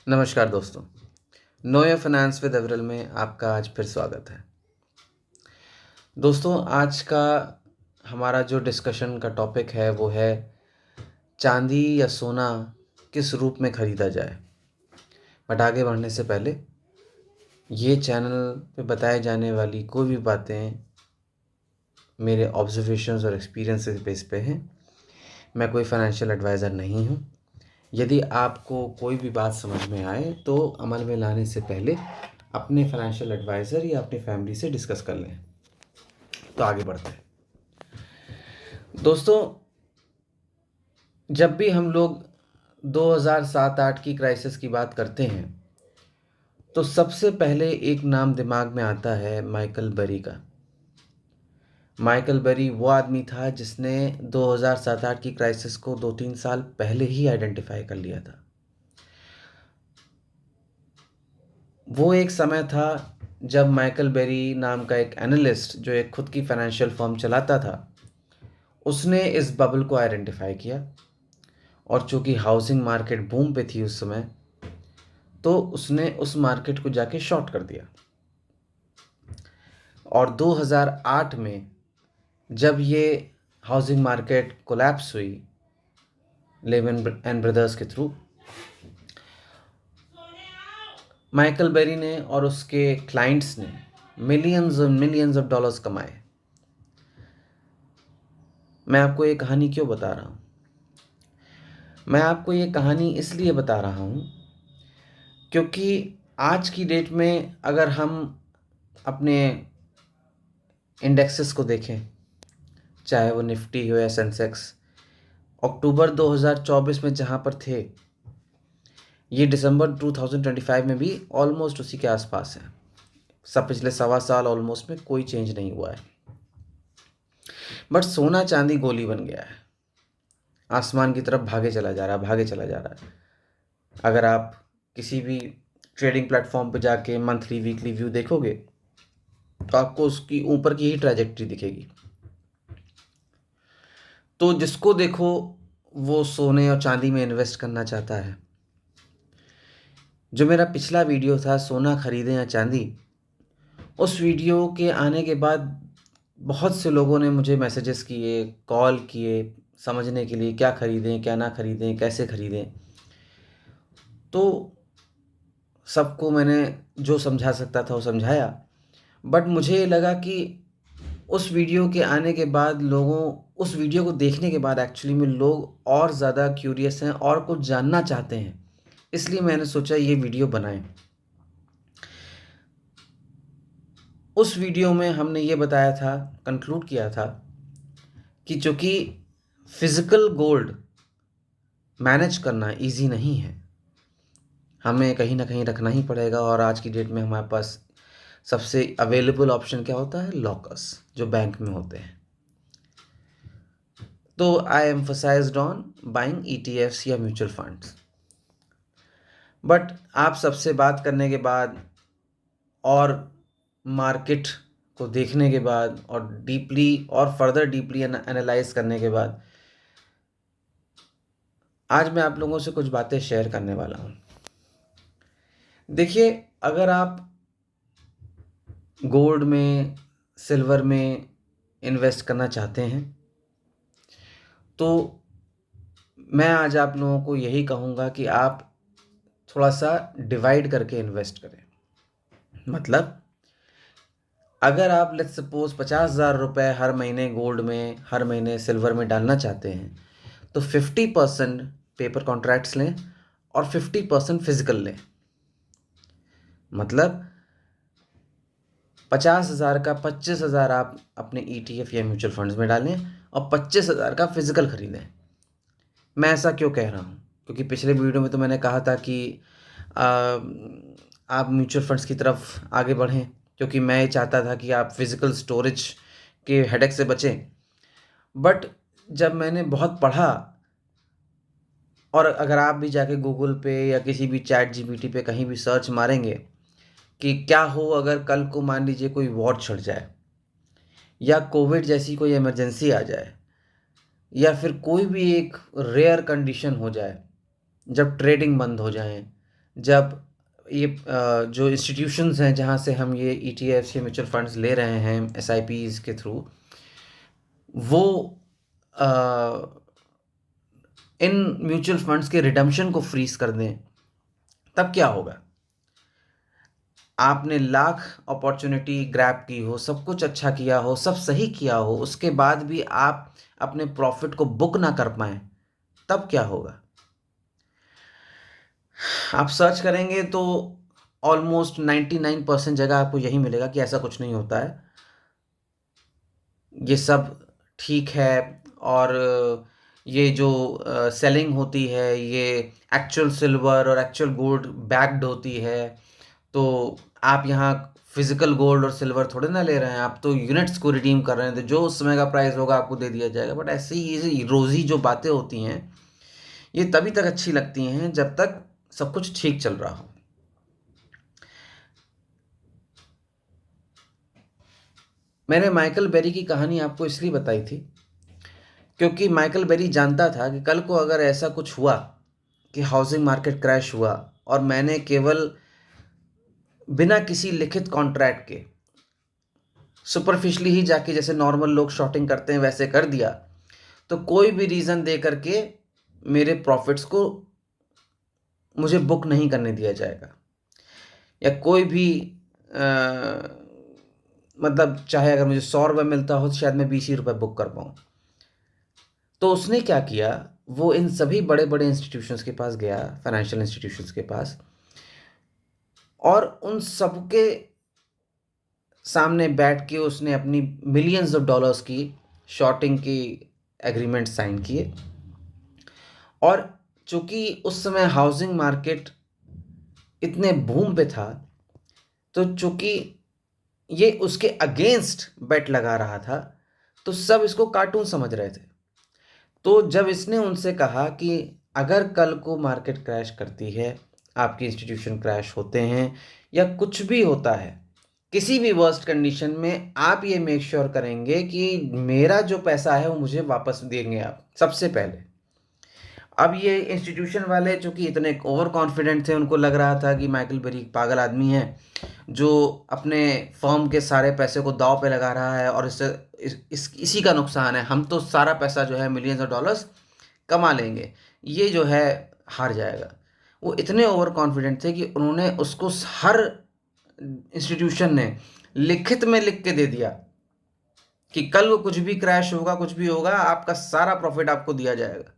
नमस्कार दोस्तों, know your finance with एवरल में आपका आज फिर स्वागत है। दोस्तों, आज का हमारा जो डिस्कशन का टॉपिक है वो है चांदी या सोना किस रूप में ख़रीदा जाए। बट आगे बढ़ने से पहले ये चैनल पे बताए जाने वाली कोई भी बातें मेरे ऑब्जर्वेशंस और एक्सपीरियंसेस बेस पे हैं। मैं कोई फाइनेंशियल एडवाइज़र नहीं हूँ। यदि आपको कोई भी बात समझ में आए तो अमल में लाने से पहले अपने फाइनेंशियल एडवाइज़र या अपनी फैमिली से डिस्कस कर लें। तो आगे बढ़ते हैं। दोस्तों, जब भी हम लोग 2007-8 की क्राइसिस की बात करते हैं तो सबसे पहले एक नाम दिमाग में आता है माइकल बरी का। माइकल बरी वो आदमी था जिसने 2007-8 की क्राइसिस को 2-3 साल पहले ही आइडेंटिफाई कर लिया था। वो एक समय था जब माइकल बेरी नाम का एक एनालिस्ट जो एक खुद की फाइनेंशियल फर्म चलाता था, उसने इस बबल को आइडेंटिफाई किया। और चूंकि हाउसिंग मार्केट बूम पे थी उस समय, तो उसने उस मार्केट को जाके शॉर्ट कर दिया। और 2008 में जब ये हाउसिंग मार्केट कोलैप्स हुई लेमन एंड ब्रदर्स के थ्रू, माइकल बेरी ने और उसके क्लाइंट्स ने मिलियंस और मिलियंस ऑफ डॉलर्स कमाए। मैं आपको ये कहानी क्यों बता रहा हूँ? मैं आपको ये कहानी इसलिए बता रहा हूँ क्योंकि आज की डेट में अगर हम अपने इंडेक्सेस को देखें, चाहे वो निफ्टी हो या सेंसेक्स, अक्टूबर 2024 में जहाँ पर थे, ये दिसंबर 2025 में भी ऑलमोस्ट उसी के आसपास है। सब पिछले सवा साल ऑलमोस्ट में कोई चेंज नहीं हुआ है। बट सोना चांदी गोली बन गया है, आसमान की तरफ भागे चला जा रहा है। अगर आप किसी भी ट्रेडिंग प्लेटफॉर्म पे जाके मंथली वीकली व्यू देखोगे तो आपको उसकी ऊपर की ही ट्रैजेक्टरी दिखेगी। तो जिसको देखो वो सोने और चांदी में इन्वेस्ट करना चाहता है। जो मेरा पिछला वीडियो था सोना खरीदें या चांदी, उस वीडियो के आने के बाद बहुत से लोगों ने मुझे मैसेजेस किए, कॉल किए, समझने के लिए क्या खरीदें क्या ना खरीदें, कैसे खरीदें। तो सबको मैंने जो समझा सकता था वो समझाया। बट मुझे लगा कि उस वीडियो के आने के बाद उस वीडियो को देखने के बाद एक्चुअली में लोग और ज़्यादा क्यूरियस हैं और कुछ जानना चाहते हैं, इसलिए मैंने सोचा ये वीडियो बनाएं। उस वीडियो में हमने ये बताया था, कंक्लूड किया था कि चूँकि फिज़िकल गोल्ड मैनेज करना इजी नहीं है, हमें कहीं ना कहीं रखना ही पड़ेगा। और आज की डेट में हमारे पास सबसे अवेलेबल ऑप्शन क्या होता है? लॉकर्स, जो बैंक में होते हैं। तो आई एम्फसाइज्ड ऑन बाइंग ETFs या म्यूचुअल फंड्स। बट आप सबसे बात करने के बाद और मार्केट को देखने के बाद और डीपली और फर्दर डीपली एनालाइज करने के बाद आज मैं आप लोगों से कुछ बातें शेयर करने वाला हूँ। देखिए, अगर आप गोल्ड में, सिल्वर में इन्वेस्ट करना चाहते हैं तो मैं आज आप लोगों को यही कहूँगा कि आप थोड़ा सा डिवाइड करके इन्वेस्ट करें। मतलब अगर आप लेट्स सपोज 50,000 रुपये हर महीने गोल्ड में, हर महीने सिल्वर में डालना चाहते हैं तो 50% पेपर कॉन्ट्रैक्ट्स लें और 50% फिजिकल लें। मतलब 50,000 का 25,000 आप अपने ETF या म्यूचुअल फंड्स में डालें और 25,000 का फिजिकल खरीदें। मैं ऐसा क्यों कह रहा हूँ? क्योंकि पिछले वीडियो में तो मैंने कहा था कि आप म्यूचुअल फंड्स की तरफ आगे बढ़ें, क्योंकि मैं ये चाहता था कि आप फिज़िकल स्टोरेज के हेडेक से बचें। बट जब मैंने बहुत पढ़ा, और अगर आप भी जाके गूगल पे या किसी भी चैट GPT पे कहीं भी सर्च मारेंगे कि क्या हो अगर कल को मान लीजिए कोई वॉर छिड़ जाए या कोविड जैसी कोई इमरजेंसी आ जाए या फिर कोई भी एक रेयर कंडीशन हो जाए, जब ट्रेडिंग बंद हो जाए, जब ये जो इंस्टीट्यूशंस हैं जहाँ से हम ये ETFs या म्यूचुअल फंड्स ले रहे हैं SIPs के थ्रू, वो अ, इन म्यूचुअल फंड्स के रिडम्पशन को फ्रीज कर दें, तब क्या होगा? आपने लाख अपॉर्चुनिटी ग्रैब की हो, सब कुछ अच्छा किया हो, सब सही किया हो, उसके बाद भी आप अपने प्रॉफिट को बुक ना कर पाएं, तब क्या होगा? आप सर्च करेंगे तो ऑलमोस्ट 99% जगह आपको यही मिलेगा कि ऐसा कुछ नहीं होता है, ये सब ठीक है। और ये जो सेलिंग होती है, ये एक्चुअल सिल्वर और एक्चुअल गोल्ड बैक्ड होती है, तो आप यहाँ फिजिकल गोल्ड और सिल्वर थोड़े ना ले रहे हैं, आप तो यूनिट्स को रिडीम कर रहे हैं, तो जो उस समय का प्राइस होगा आपको दे दिया जाएगा। बट ऐसे ही ये रोज़ी जो बातें होती हैं, ये तभी तक अच्छी लगती हैं जब तक सब कुछ ठीक चल रहा हो। मैंने माइकल बेरी की कहानी आपको इसलिए बताई थी क्योंकि माइकल बेरी जानता था कि कल को अगर ऐसा कुछ हुआ कि हाउसिंग मार्केट क्रैश हुआ और मैंने केवल बिना किसी लिखित कॉन्ट्रैक्ट के सुपरफिशली ही जाके जैसे नॉर्मल लोग शॉर्टिंग करते हैं वैसे कर दिया, तो कोई भी रीज़न दे करके मेरे प्रॉफिट्स को मुझे बुक नहीं करने दिया जाएगा, या कोई भी मतलब चाहे अगर मुझे 100 रुपये मिलता हो तो शायद मैं 20 ही रुपये बुक कर पाऊँ। तो उसने क्या किया, वो इन सभी बड़े बड़े इंस्टीट्यूशंस के पास गया, फाइनेंशियल इंस्टीट्यूशंस के पास, और उन सबके सामने बैठ के उसने अपनी मिलियंस ऑफ डॉलर्स की शॉर्टिंग की एग्रीमेंट साइन किए। और चूंकि उस समय हाउसिंग मार्केट इतने बूम पे था, तो चूंकि ये उसके अगेंस्ट बेट लगा रहा था, तो सब इसको कार्टून समझ रहे थे। तो जब इसने उनसे कहा कि अगर कल को मार्केट क्रैश करती है, आपके इंस्टीट्यूशन क्रैश होते हैं, या कुछ भी होता है, किसी भी वर्स्ट कंडीशन में आप ये मेक श्योर करेंगे कि मेरा जो पैसा है वो मुझे वापस देंगे आप सबसे पहले। अब ये इंस्टीट्यूशन वाले चूंकि इतने ओवर कॉन्फिडेंट थे, उनको लग रहा था कि माइकल बेरी पागल आदमी है जो अपने फर्म के सारे पैसे को दांव पे लगा रहा है, और इससे इसी का नुकसान है, हम तो सारा पैसा जो है मिलियंस ऑफ डॉलर्स कमा लेंगे, ये जो है हार जाएगा। वो इतने ओवर कॉन्फिडेंट थे कि उन्होंने उसको हर इंस्टीट्यूशन ने लिखित में लिख के दे दिया कि कल वो कुछ भी क्रैश होगा, कुछ भी होगा, आपका सारा प्रॉफिट आपको दिया जाएगा।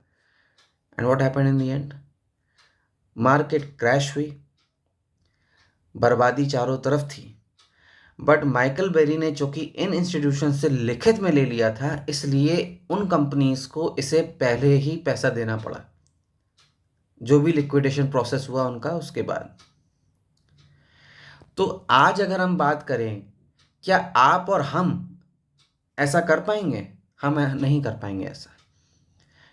And what happened in the end? Market crash हुई, बर्बादी चारों तरफ थी। बट माइकल बेरी ने चूंकि इन इंस्टीट्यूशन से लिखित में ले लिया था, इसलिए उन कंपनीज को इसे पहले ही पैसा देना पड़ा, जो भी लिक्विडेशन प्रोसेस हुआ उनका उसके बाद। तो आज अगर हम बात करें, क्या आप और हम ऐसा कर पाएंगे? हम नहीं कर पाएंगे ऐसा,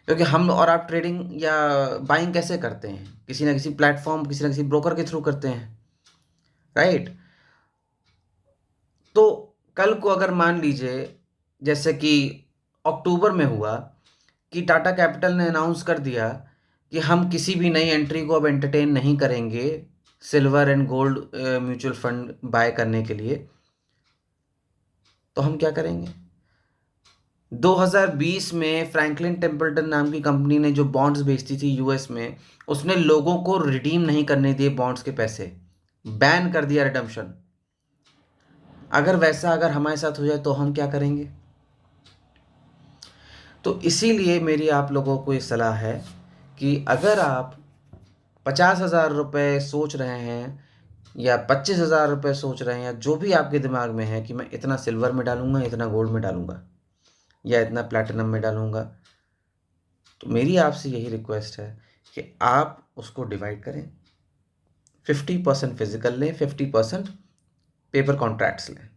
क्योंकि हम और आप ट्रेडिंग या बाइंग कैसे करते हैं? किसी ना किसी प्लेटफॉर्म, किसी ना किसी ब्रोकर के थ्रू करते हैं, राइट? तो कल को अगर मान लीजिए जैसे कि अक्टूबर में हुआ कि टाटा कैपिटल ने अनाउंस कर दिया कि हम किसी भी नई एंट्री को अब एंटरटेन नहीं करेंगे silver and gold mutual fund buy करने के लिए, तो हम क्या करेंगे? 2020 में फ्रैंकलिन टेम्पल्टन नाम की कंपनी ने जो बॉन्ड्स बेचती थी यूएस में, उसने लोगों को रिडीम नहीं करने दिए बॉन्ड्स के पैसे, बैन कर दिया रिडम्पशन। अगर वैसा अगर हमारे साथ हो जाए तो हम क्या करेंगे? तो इसीलिए मेरी आप लोगों को ये सलाह है कि अगर आप 50,000 रुपये सोच रहे हैं या 25,000 रुपये सोच रहे हैं, या जो भी आपके दिमाग में है कि मैं इतना सिल्वर में डालूंगा, इतना गोल्ड में डालूंगा, या इतना प्लैटिनम में डालूंगा, तो मेरी आपसे यही रिक्वेस्ट है कि आप उसको डिवाइड करें। 50% फिजिकल लें, 50% पेपर कॉन्ट्रैक्ट्स लें।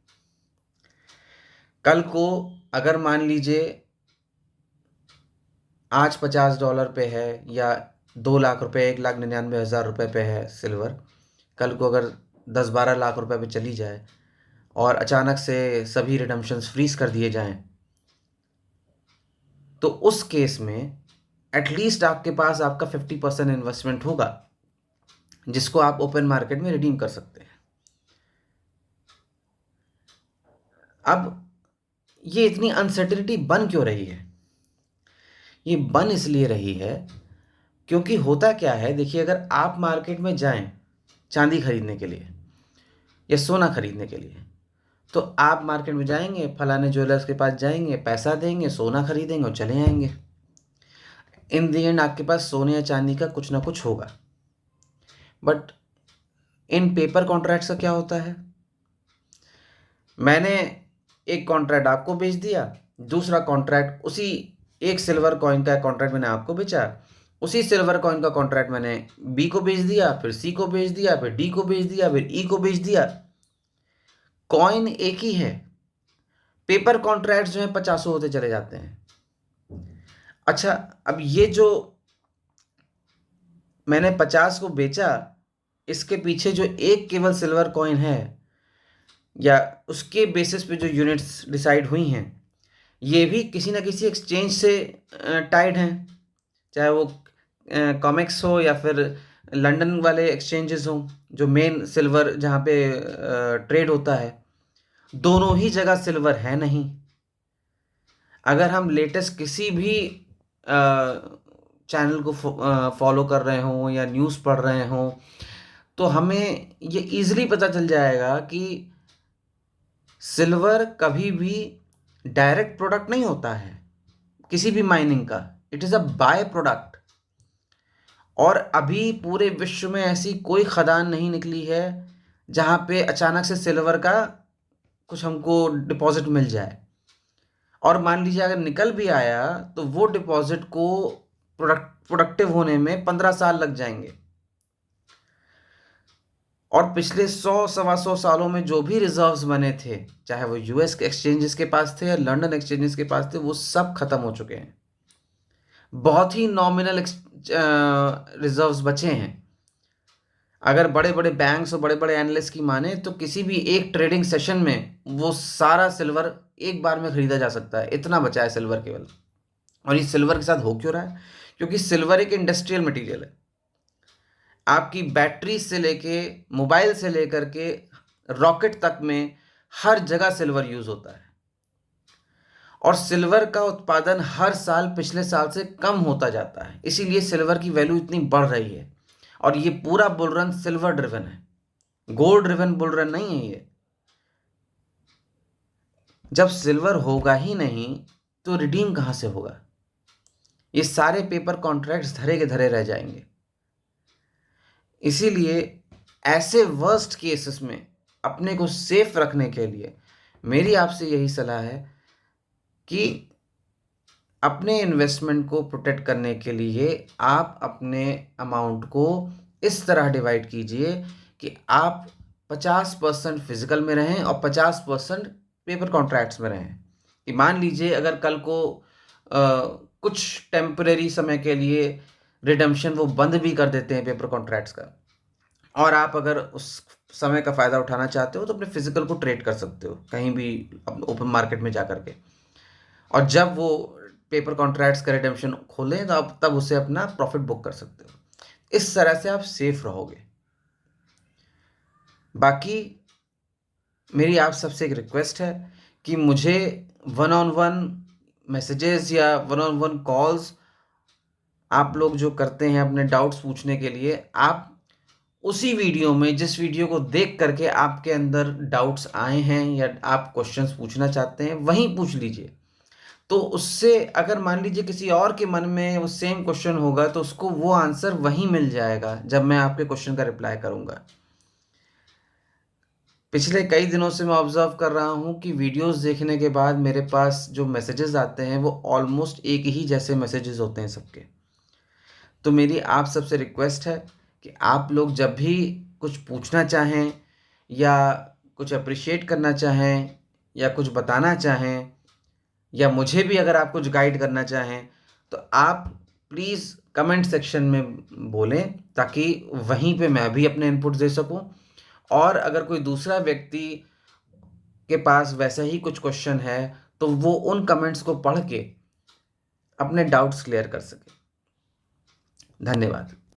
कल को अगर मान लीजिए आज $50 पे है, या 2 लाख रुपए, 1,99,000 रुपये पे है सिल्वर, कल को अगर 10-12 लाख रुपए पे चली जाए और अचानक से सभी रिडम्पशंस फ्रीज कर दिए जाएं, तो उस केस में एटलीस्ट आपके पास आपका 50% इन्वेस्टमेंट होगा। जिसको आप ओपन मार्केट में रिडीम कर सकते हैं। अब ये इतनी अनसर्टेनिटी बन क्यों रही है? ये बन इसलिए रही है क्योंकि होता क्या है, देखिए, अगर आप मार्केट में जाएं चांदी खरीदने के लिए या सोना खरीदने के लिए, तो आप मार्केट में जाएंगे, फलाने ज्वेलर्स के पास जाएंगे, पैसा देंगे, सोना खरीदेंगे और चले आएंगे। इन दी एंड आपके पास सोने या चांदी का कुछ ना कुछ होगा। बट इन पेपर कॉन्ट्रैक्ट्स का क्या होता है? मैंने एक कॉन्ट्रैक्ट आपको बेच दिया, दूसरा कॉन्ट्रैक्ट उसी एक सिल्वर कॉइन का कॉन्ट्रैक्ट मैंने आपको बेचा, उसी सिल्वर कॉइन का कॉन्ट्रैक्ट मैंने बी को बेच दिया, फिर सी को बेच दिया, फिर डी को बेच दिया, फिर ई को बेच दिया। कॉइन एक ही है, पेपर कॉन्ट्रैक्ट्स जो है 50 होते चले जाते हैं। अच्छा, अब ये जो मैंने 50 को बेचा, इसके पीछे जो एक केवल सिल्वर कॉइन है या उसके बेसिस पे जो यूनिट्स डिसाइड हुई हैं, ये भी किसी ना किसी एक्सचेंज से टाइड हैं, चाहे वो कॉमेक्स हो या फिर लंदन वाले एक्सचेंजेस हों जो मेन सिल्वर जहाँ पे ट्रेड होता है। दोनों ही जगह सिल्वर है नहीं। अगर हम लेटेस्ट किसी भी चैनल को फॉलो कर रहे हों या न्यूज़ पढ़ रहे हों, तो हमें ये ईज़िली पता चल जाएगा कि सिल्वर कभी भी डायरेक्ट प्रोडक्ट नहीं होता है किसी भी माइनिंग का, it is a by product. और अभी पूरे विश्व में ऐसी कोई खदान नहीं निकली है जहाँ पे अचानक से सिल्वर का कुछ हमको डिपॉजिट मिल जाए। और मान लीजिए अगर निकल भी आया तो वो डिपॉजिट को प्रोडक्टिव होने में 15 साल लग जाएंगे। और पिछले 100-125 सालों में जो भी रिजर्व्स बने थे, चाहे वो यूएस के एक्सचेंजेस के पास थे या लंदन एक्सचेंजेस के पास थे, वो सब खत्म हो चुके हैं। बहुत ही नॉमिनल रिजर्व्स बचे हैं। अगर बड़े बड़े बैंक्स और बड़े बड़े एनालिस्ट की माने तो किसी भी एक ट्रेडिंग सेशन में वो सारा सिल्वर एक बार में खरीदा जा सकता है, इतना बचा है सिल्वर केवल। और ये सिल्वर के साथ हो क्यों रहा है? क्योंकि सिल्वर एक इंडस्ट्रियल मटेरियल है। आपकी बैटरी से लेके मोबाइल से लेकर के रॉकेट तक में हर जगह सिल्वर यूज होता है। और सिल्वर का उत्पादन हर साल पिछले साल से कम होता जाता है, इसीलिए सिल्वर की वैल्यू इतनी बढ़ रही है। और ये पूरा बुल रन सिल्वर ड्रिवन है, गोल्ड ड्रिवन बुल रन नहीं है ये। जब सिल्वर होगा ही नहीं तो रिडीम कहाँ से होगा? ये सारे पेपर कॉन्ट्रैक्ट्स धरे के धरे रह जाएंगे। इसीलिए ऐसे वर्स्ट केसेस में अपने को सेफ रखने के लिए मेरी आपसे यही सलाह है कि अपने इन्वेस्टमेंट को प्रोटेक्ट करने के लिए आप अपने अमाउंट को इस तरह डिवाइड कीजिए कि आप 50% फिजिकल में रहें और 50% पेपर कॉन्ट्रैक्ट्स में रहें। कि मान लीजिए अगर कल को कुछ टेम्परेरी समय के लिए रिडम्पशन वो बंद भी कर देते हैं पेपर कॉन्ट्रैक्ट्स का, और आप अगर उस समय का फ़ायदा उठाना चाहते हो तो अपने फिजिकल को ट्रेड कर सकते हो कहीं भी ओपन मार्केट में जा करके। और जब वो पेपर कॉन्ट्रैक्ट्स का रिडेम्पशन खोलें तो आप तब उसे अपना प्रॉफिट बुक कर सकते हो। इस तरह से आप सेफ रहोगे। बाकी मेरी आप सबसे एक रिक्वेस्ट है कि मुझे 1-on-1 मैसेजेस या 1-on-1 कॉल्स आप लोग जो करते हैं अपने डाउट्स पूछने के लिए, आप उसी वीडियो में जिस वीडियो को देख करके आपके अंदर डाउट्स आए हैं या आप क्वेश्चंस पूछना चाहते हैं वहीं पूछ लीजिए। तो उससे अगर मान लीजिए किसी और के मन में वो सेम क्वेश्चन होगा तो उसको वो आंसर वहीं मिल जाएगा जब मैं आपके क्वेश्चन का रिप्लाई करूंगा। पिछले कई दिनों से मैं ऑब्जर्व कर रहा हूँ कि वीडियोस देखने के बाद मेरे पास जो मैसेजेस आते हैं वो ऑलमोस्ट एक ही जैसे मैसेजेस होते हैं सबके। तो मेरी आप सबसे रिक्वेस्ट है कि आप लोग जब भी कुछ पूछना चाहें या कुछ अप्रिशिएट करना चाहें या कुछ बताना चाहें या मुझे भी अगर आप कुछ गाइड करना चाहें तो आप प्लीज़ कमेंट सेक्शन में बोलें ताकि वहीं पे मैं भी अपने इनपुट दे सकूं। और अगर कोई दूसरा व्यक्ति के पास वैसा ही कुछ क्वेश्चन है तो वो उन कमेंट्स को पढ़ के अपने डाउट्स क्लियर कर सके। धन्यवाद।